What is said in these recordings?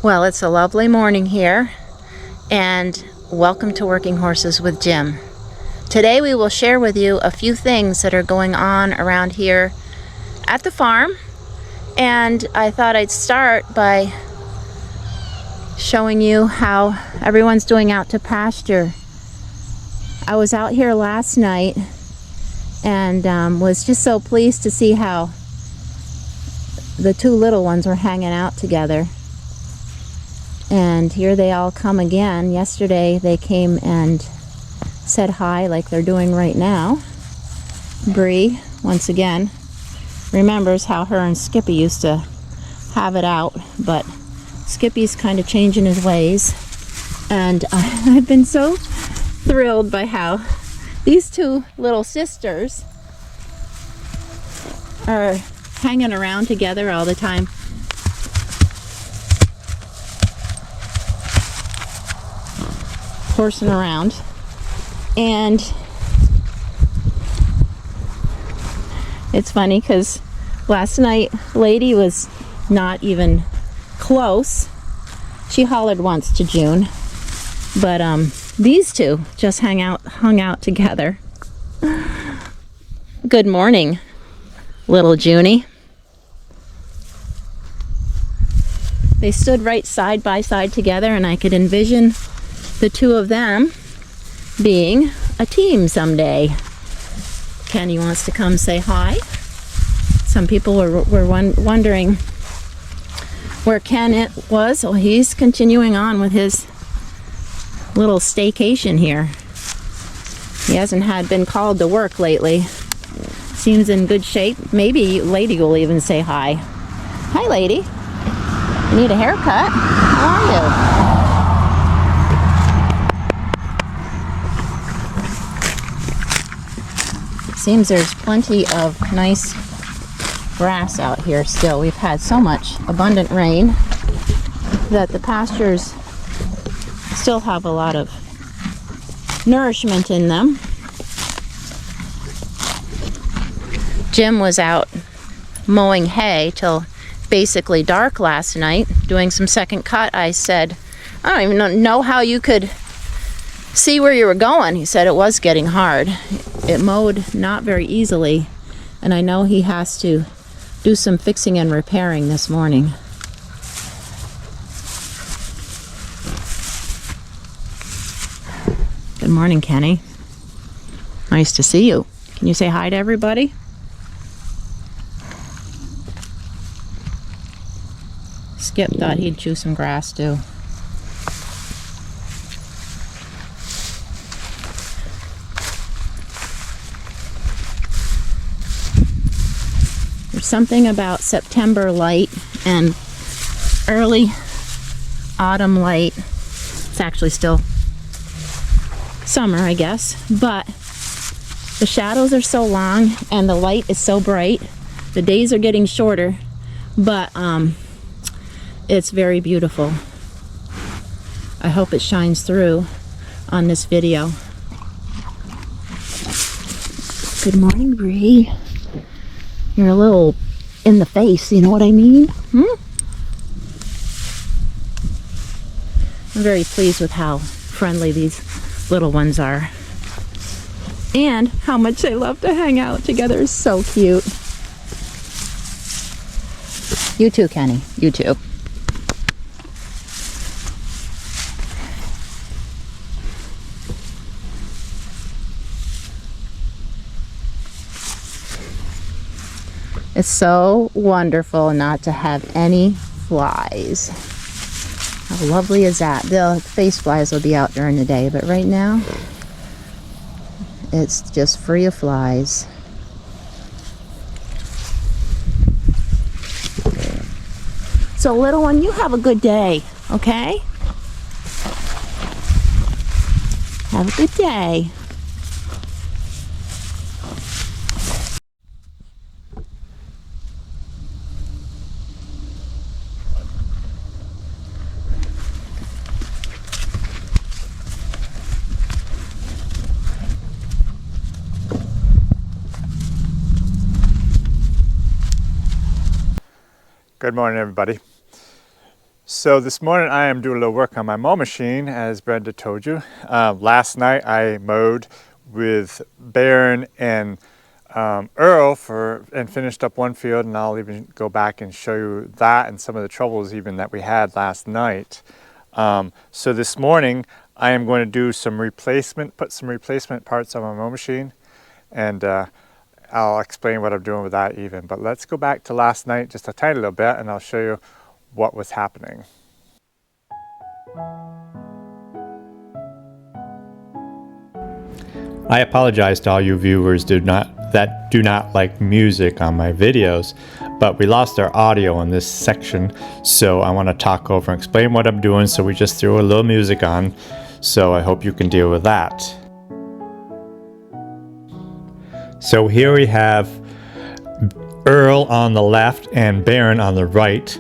Well, it's a lovely morning here, and welcome to Working Horses with Jim. Today we will share with you a few things that are going on around here at the farm, and I thought I'd start by showing you how everyone's doing out to pasture. I was out here last night and was just so pleased to see how the two little ones were hanging out together. And here they all come again. Yesterday they came and said hi like they're doing right now. Bree, once again, remembers how her and Skippy used to have it out, but Skippy's kind of changing his ways. And I've been so thrilled by how these two little sisters are hanging around together all the time. Horsing around, and it's funny because last night Lady was not even close. She hollered once to June, but these two just hung out together. Good morning, little Junie. They stood right side by side together, and I could envision the two of them being a team someday. Kenny wants to come say hi. Some people were wondering where Ken was. Well, he's continuing on with his little staycation here. He hasn't been called to work lately. Seems in good shape. Maybe Lady will even say hi. Hi, Lady. You need a haircut? How are you? Seems there's plenty of nice grass out here still. We've had so much abundant rain that the pastures still have a lot of nourishment in them. Jim was out mowing hay till basically dark last night, doing some second cut. I said, I don't even know how you could see where you were going. He said it was getting hard. It mowed not very easily, and I know he has to do some fixing and repairing this morning. Good morning, Kenny. Nice to see you. Can you say hi to everybody? Skip thought he'd chew some grass too. There's something about September light and early autumn light. It's actually still summer, I guess, but the shadows are so long and the light is so bright. The days are getting shorter, but it's very beautiful. I hope it shines through on this video. Good morning, Bree. You're a little in the face, you know what I mean? I'm very pleased with how friendly these little ones are. And how much they love to hang out together is so cute. You too, Kenny. You too. It's so wonderful not to have any flies. How lovely is that? The face flies will be out during the day, but right now it's just free of flies. So little one, you have a good day, okay? Have a good day. Good morning, everybody. So this morning I am doing a little work on my mow machine, as Brenda told you. Last night I mowed with Baron and Earl and finished up one field, and I'll even go back and show you that and some of the troubles even that we had last night. So this morning I am going to do put some replacement parts on my mow machine, and I'll explain what I'm doing with that even. But let's go back to last night just a tiny little bit, and I'll show you what was happening. I apologize to all you viewers that do not like music on my videos, but we lost our audio in this section, so I want to talk over and explain what I'm doing, so we just threw a little music on, so I hope you can deal with that. So here we have Earl on the left and Baron on the right,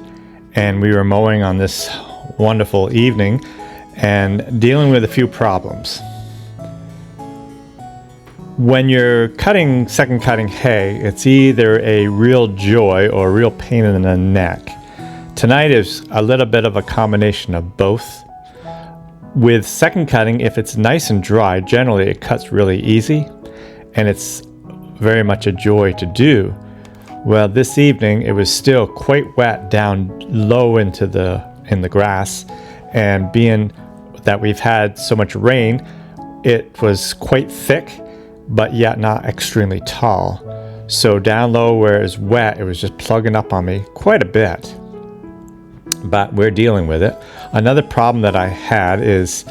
and we were mowing on this wonderful evening and dealing with a few problems. When you're second cutting hay, it's either a real joy or a real pain in the neck. Tonight is a little bit of a combination of both. With second cutting, if it's nice and dry, generally it cuts really easy, and it's very much a joy to do. Well, this evening it was still quite wet down low in the grass, and being that we've had so much rain, it was quite thick, but yet not extremely tall. So down low where it's wet, it was just plugging up on me quite a bit. But we're dealing with it. Another problem that I had is,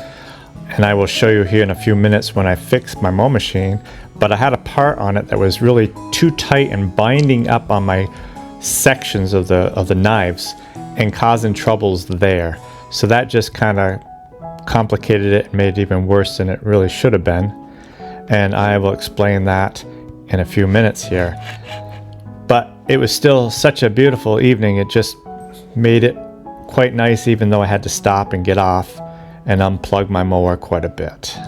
and I will show you here in a few minutes when I fix my mow machine, but I had a part on it that was really too tight and binding up on my sections of the knives and causing troubles there. So that just kind of complicated it and made it even worse than it really should have been. And I will explain that in a few minutes here. But it was still such a beautiful evening. It just made it quite nice, even though I had to stop and get off and unplug my mower quite a bit.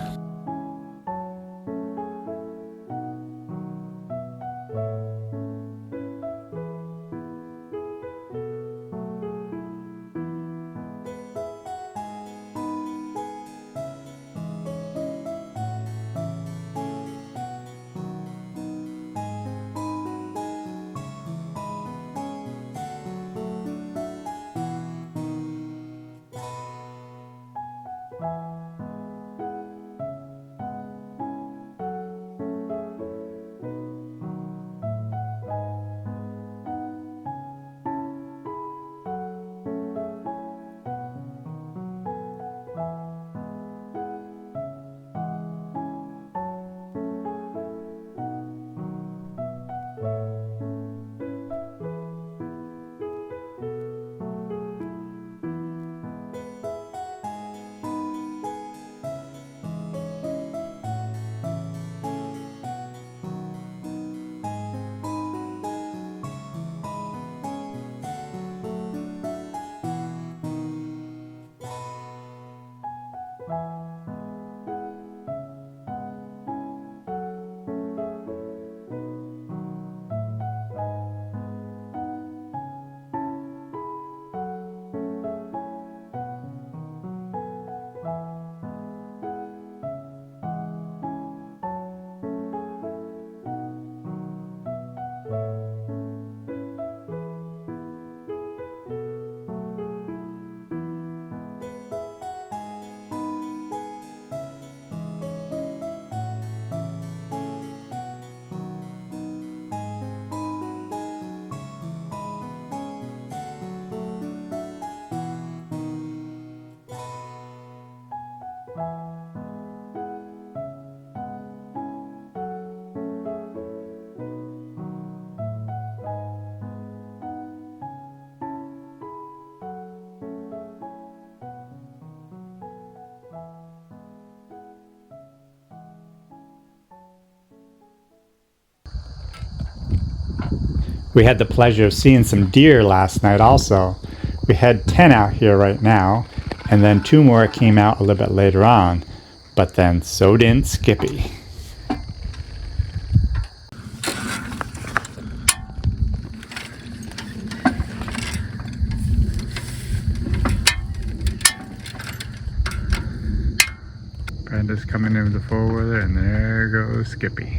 We had the pleasure of seeing some deer last night also. We had 10 out here right now, and then 2 more came out a little bit later on, but then so didn't Skippy. Brenda's coming in with the four-wheeler, and there goes Skippy.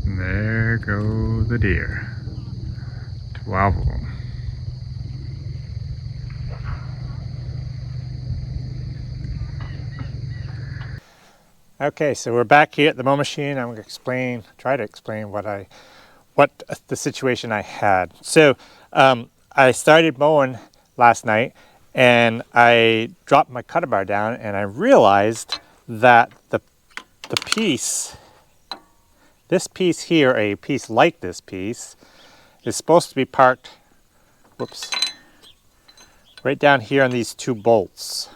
And there go the deer. 12 of them. Okay, so we're back here at the mow machine. I'm going to try to explain what the situation I had. So I started mowing last night, and I dropped my cutter bar down, and I realized that this piece here, a piece like this piece, is supposed to be parked, right down here on these two bolts.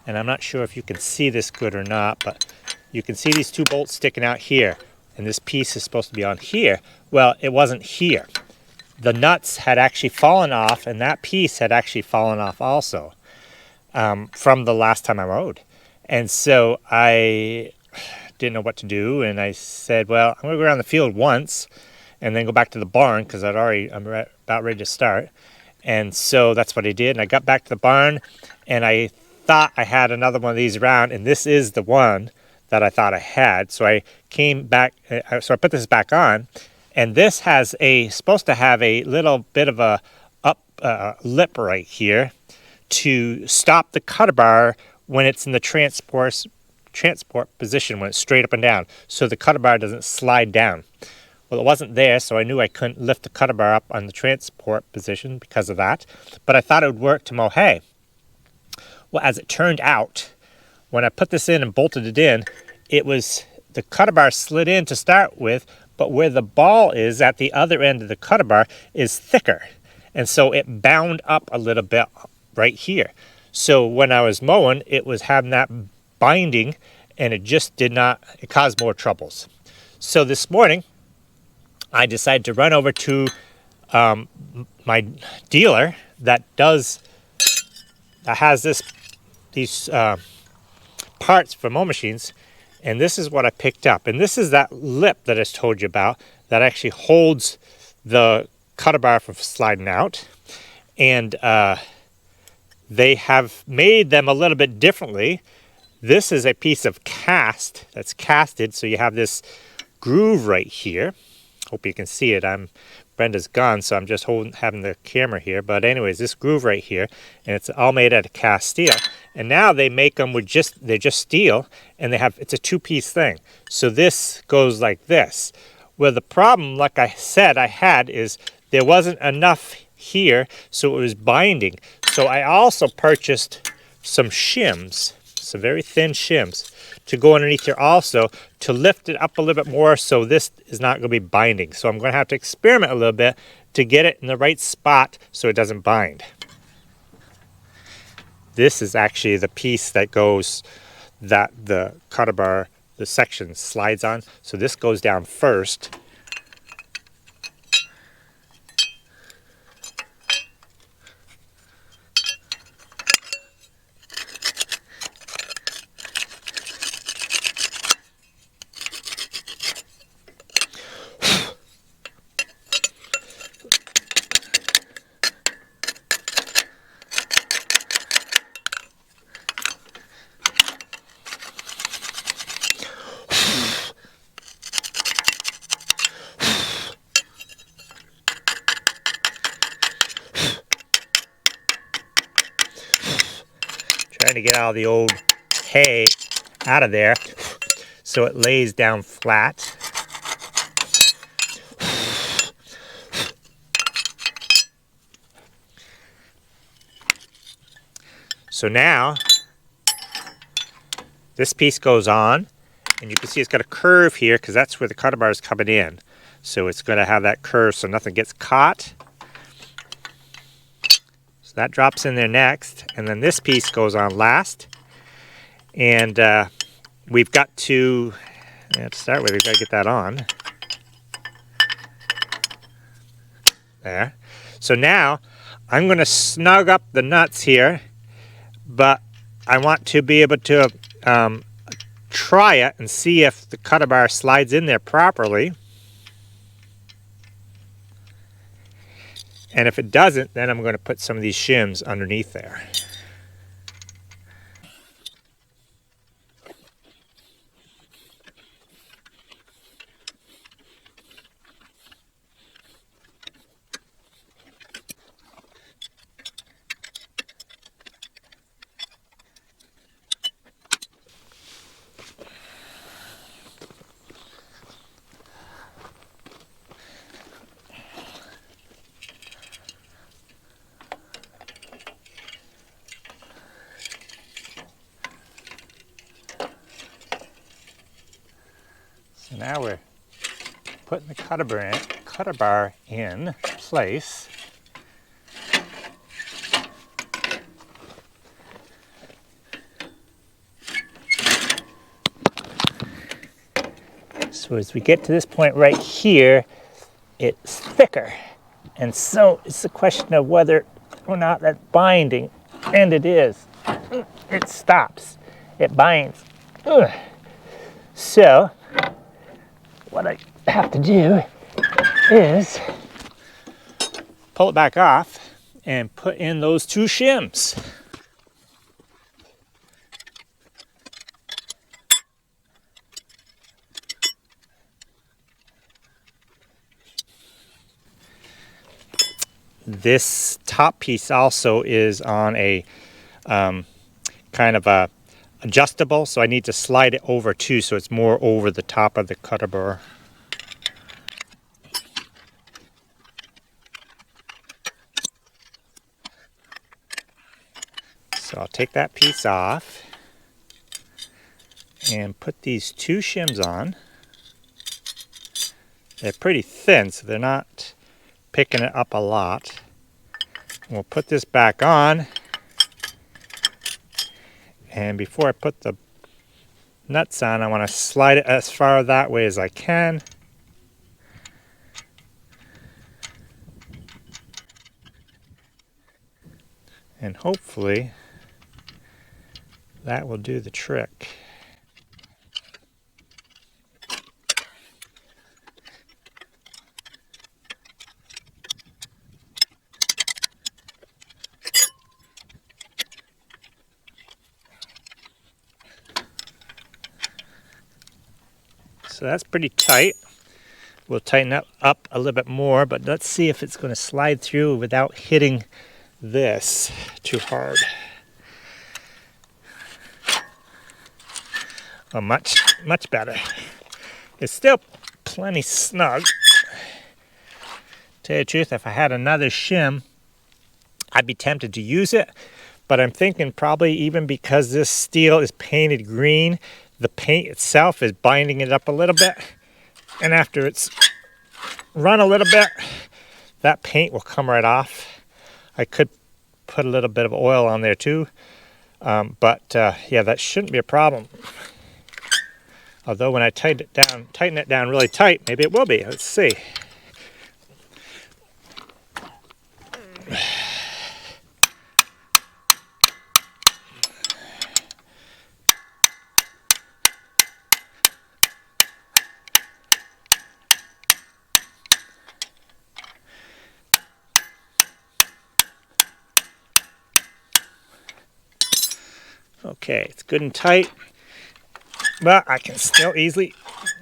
And I'm not sure if you can see this good or not, but you can see these two bolts sticking out here, and this piece is supposed to be on here. Well, it wasn't here. The nuts had actually fallen off, and that piece had actually fallen off also from the last time I mowed. And so I didn't know what to do, and I said, well, I'm going to go around the field once and then go back to the barn because I'm about ready to start. And so that's what I did, and I got back to the barn, and I thought I had another one of these around, and this is the one that I thought I had. So I came back, so I put this back on, and this has supposed to have a little bit of a lip right here to stop the cutter bar when it's in the transport position, when it's straight up and down, so the cutter bar doesn't slide down. Well, it wasn't there, so I knew I couldn't lift the cutter bar up on the transport position because of that, but I thought it would work to mow hay. Well, as it turned out, when I put this in and bolted it in, the cutter bar slid in to start with, but where the ball is at the other end of the cutter bar is thicker. And so it bound up a little bit right here. So when I was mowing, it was having that binding, and it caused more troubles. So this morning, I decided to run over to my dealer that has these parts for mow machines, and this is what I picked up. And this is that lip that I told you about that actually holds the cutter bar from sliding out. And they have made them a little bit differently. This is a piece of cast that's casted, so you have this groove right here. Hope you can see it. Brenda's gone, so I'm just having the camera here. But anyways, this groove right here, and it's all made out of cast steel. And now they make them with they're just steel, and it's a two-piece thing. So this goes like this. Well, the problem, like I said, I had is there wasn't enough here, so it was binding. So I also purchased some shims, some very thin shims, to go underneath here also to lift it up a little bit more, so this is not going to be binding. So I'm going to have to experiment a little bit to get it in the right spot so it doesn't bind. This is actually the piece that the cutter bar, the section slides on. So this goes down first. Trying to get all the old hay out of there so it lays down flat. So now this piece goes on, and you can see it's got a curve here because that's where the cutter bar is coming in. So it's going to have that curve so nothing gets caught. So that drops in there next, and then this piece goes on last. And we've got to start with, we've got to get that on. There. So now I'm going to snug up the nuts here, but I want to be able to try it and see if the cutter bar slides in there properly. And if it doesn't, then I'm going to put some of these shims underneath there. Now we're putting the cutter bar in place. So as we get to this point right here, it's thicker. And so it's a question of whether or not that's binding. And it is. It stops. It binds. Ugh. So what I have to do is pull it back off and put in those 2 shims. This top piece also is on a kind of a adjustable, so I need to slide it over too, so it's more over the top of the cutter bar. So I'll take that piece off and put these 2 shims on. They're pretty thin, so they're not picking it up a lot. We'll put this back on, and before I put the nuts on, I want to slide it as far that way as I can. And hopefully that will do the trick. So that's pretty tight. We'll tighten up a little bit more, but let's see if it's going to slide through without hitting this too hard. Oh, much better. It's still plenty snug. Tell you the truth, if I had another shim, I'd be tempted to use it, but I'm thinking probably even because this steel is painted green, the paint itself is binding it up a little bit, and after it's run a little bit, that paint will come right off. I could put a little bit of oil on there too, but yeah, that shouldn't be a problem. Although when I tighten it down really tight, maybe it will be. Let's see. Okay, it's good and tight, but I can still easily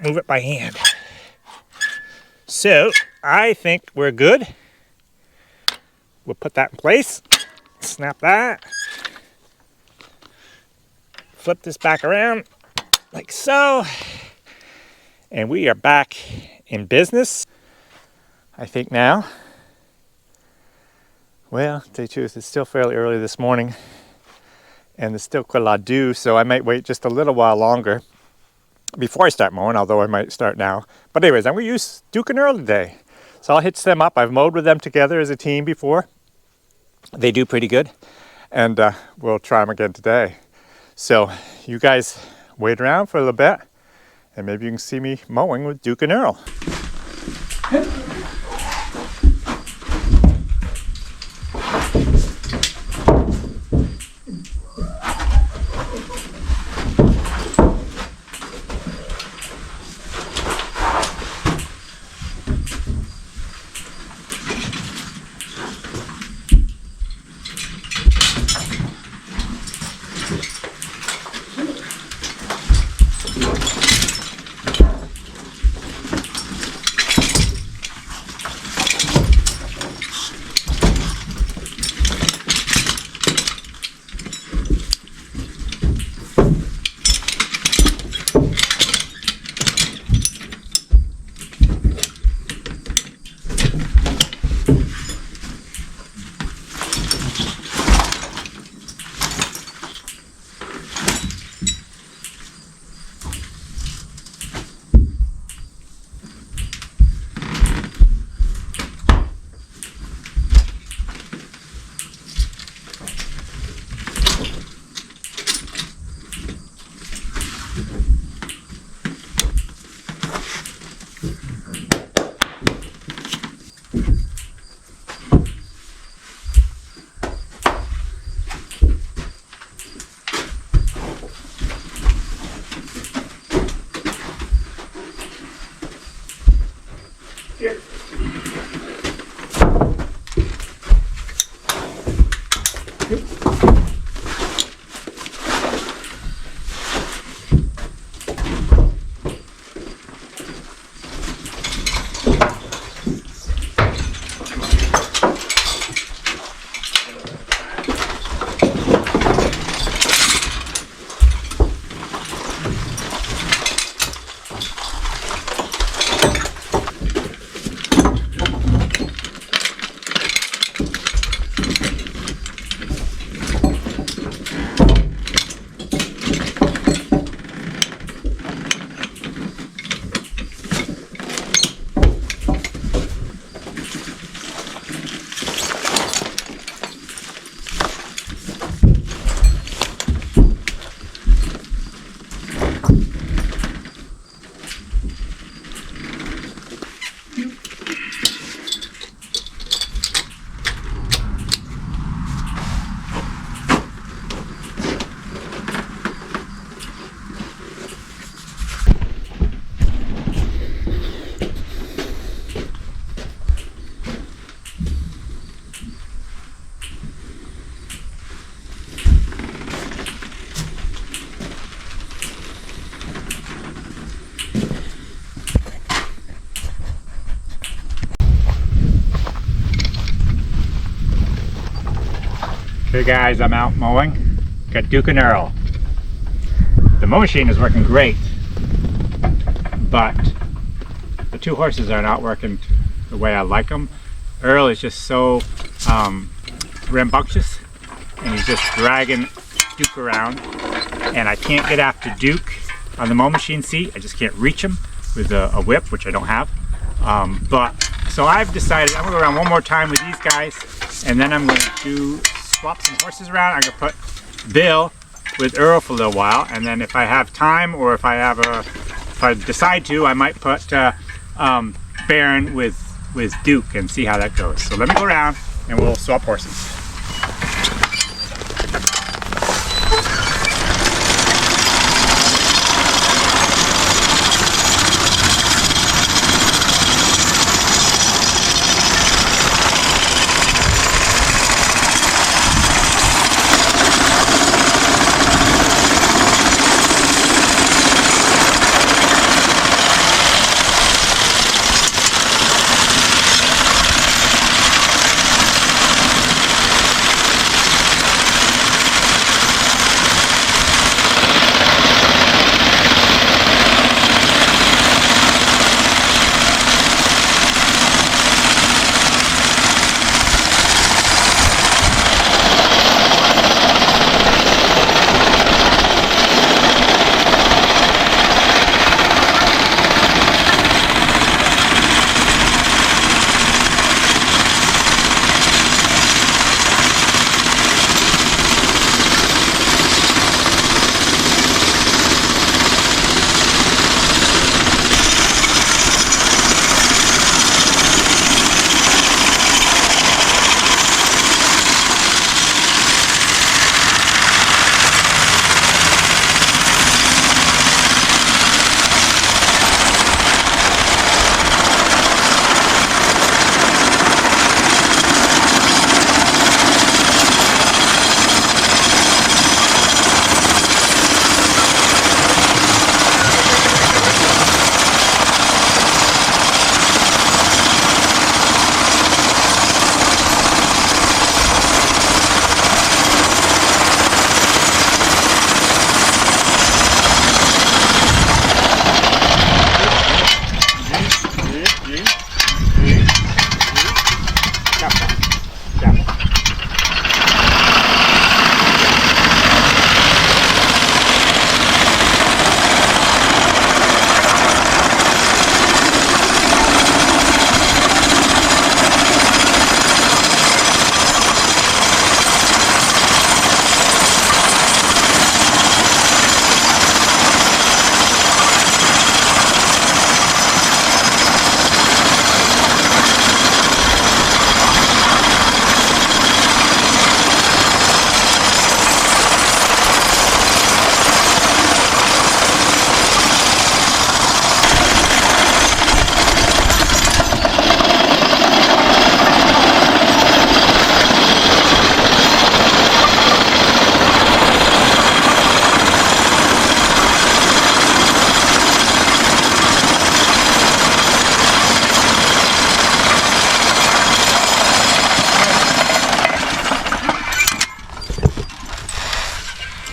move it by hand. So I think we're good. We'll put that in place, snap that, flip this back around like so, and we are back in business. I think now, well, to tell you the truth, it's still fairly early this morning, and there's still quite a lot to do, so I might wait just a little while longer before I start mowing, although I might start now. But anyways, I'm going to use Duke and Earl today. So I'll hitch them up. I've mowed with them together as a team before. They do pretty good, and we'll try them again today. So you guys wait around for a little bit, and maybe you can see me mowing with Duke and Earl. Here guys, I'm out mowing. Got Duke and Earl. The mow machine is working great, but the two horses are not working the way I like them. Earl is just so rambunctious, and he's just dragging Duke around, and I can't get after Duke on the mow machine seat. I just can't reach him with a whip, which I don't have. So I've decided I'm gonna go around one more time with these guys, and then I'm going to swap some horses around. I'm gonna put Bill with Earl for a little while, and then if I have time, or if I decide to, I might put Baron with Duke and see how that goes. So let me go around and we'll swap horses.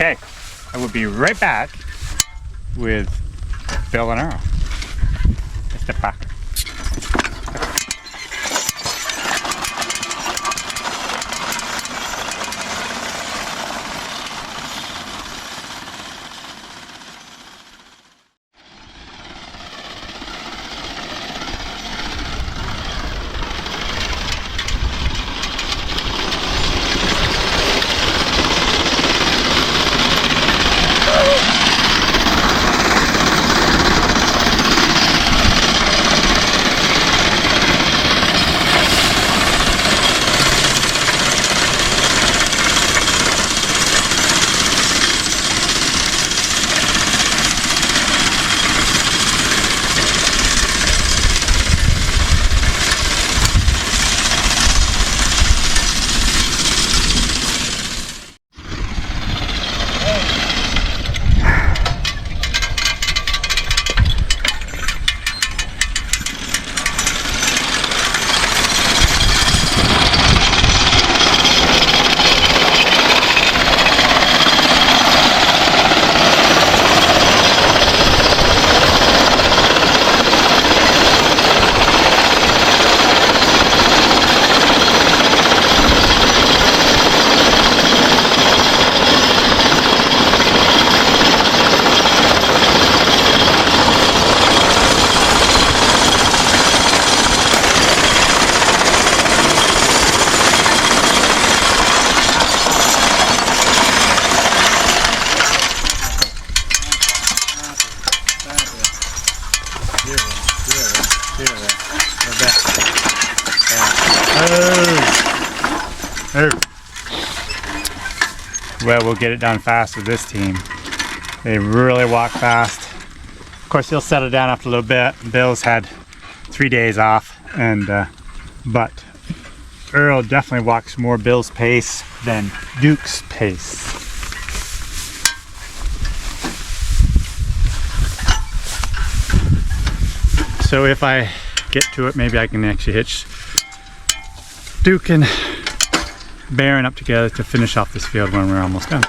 Okay, I will be right back with Bill and Earl. Step back. well, we'll get it done fast with this team. They really walk fast. Of course, he'll settle down after a little bit. Bill's had 3 days off, but Earl definitely walks more Bill's pace than Duke's pace. So if I get to it, maybe I can actually hitch Duke and Baron up together to finish off this field when we're almost done.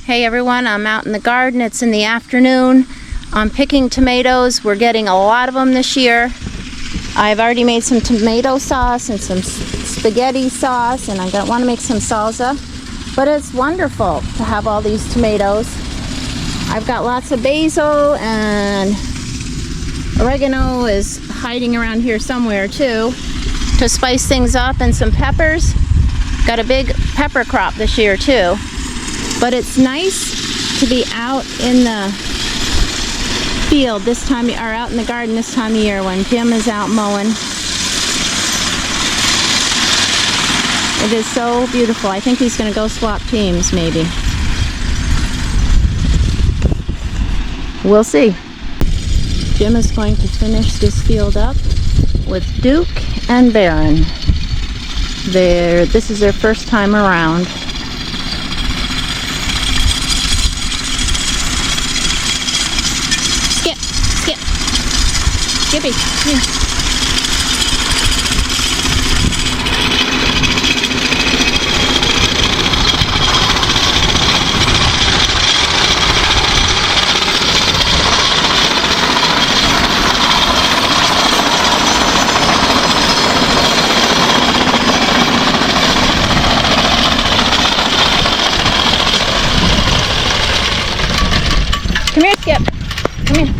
Hey everyone, I'm out in the garden. It's in the afternoon. I'm picking tomatoes. We're getting a lot of them this year. I've already made some tomato sauce and some spaghetti sauce, and I want to make some salsa. But it's wonderful to have all these tomatoes. I've got lots of basil, and oregano is hiding around here somewhere too to spice things up, and some peppers. Got a big pepper crop this year too. But it's nice to be out in the field this time, or out in the garden this time of year when Jim is out mowing. It is so beautiful. I think he's going to go swap teams, maybe. We'll see. Jim is going to finish this field up with Duke and Baron. This is their first time around. Skippy, come here. Come here, Skip. Come here.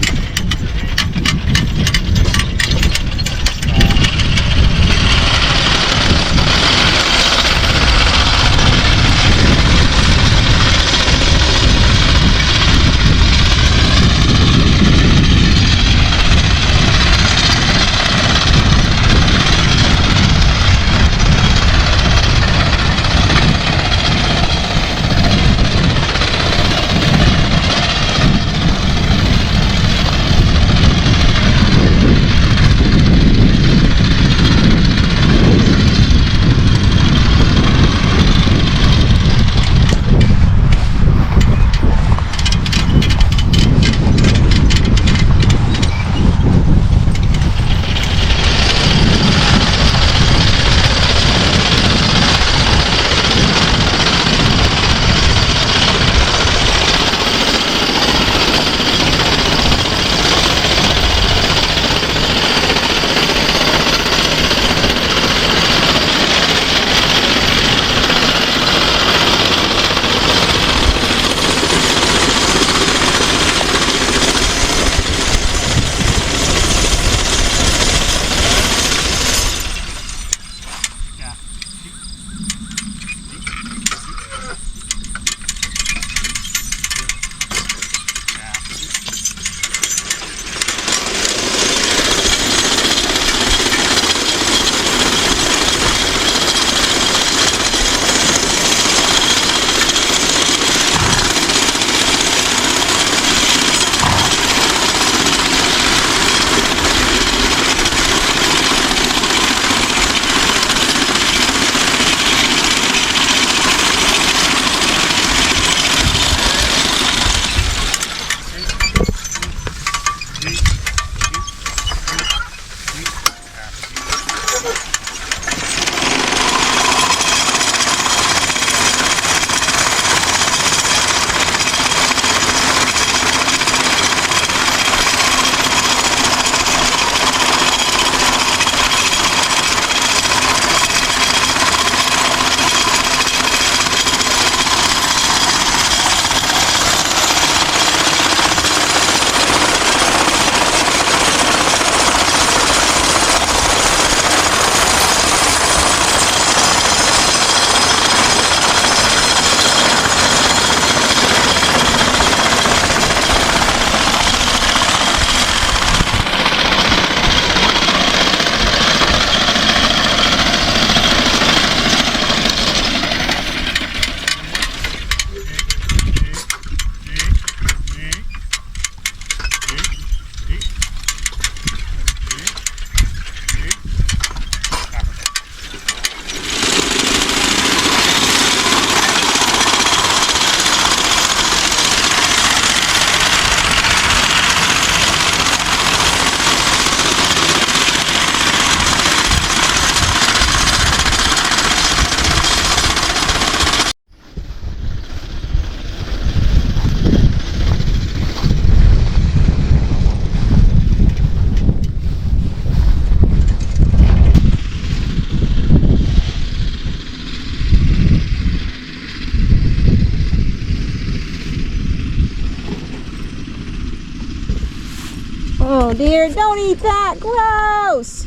Oh dear, don't eat that. Gross.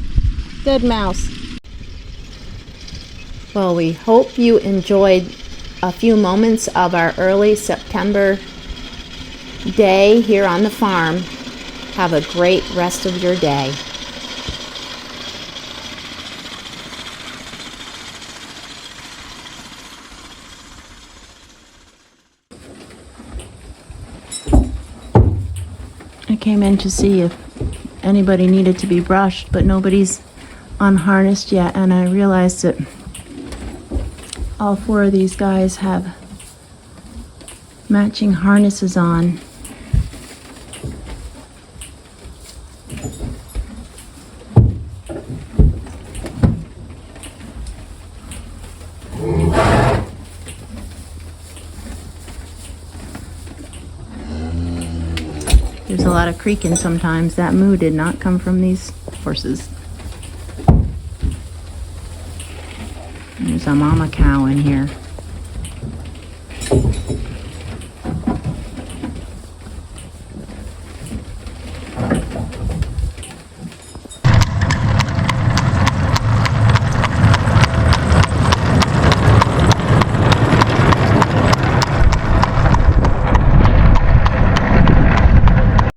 Good mouse. Well, we hope you enjoyed a few moments of our early September day here on the farm. Have a great rest of your day. I came in to see if anybody needed to be brushed, but nobody's unharnessed yet, and I realized that all 4 of these guys have matching harnesses on. There's a lot of creaking sometimes. That moo did not come from these horses. There's a mama cow in here.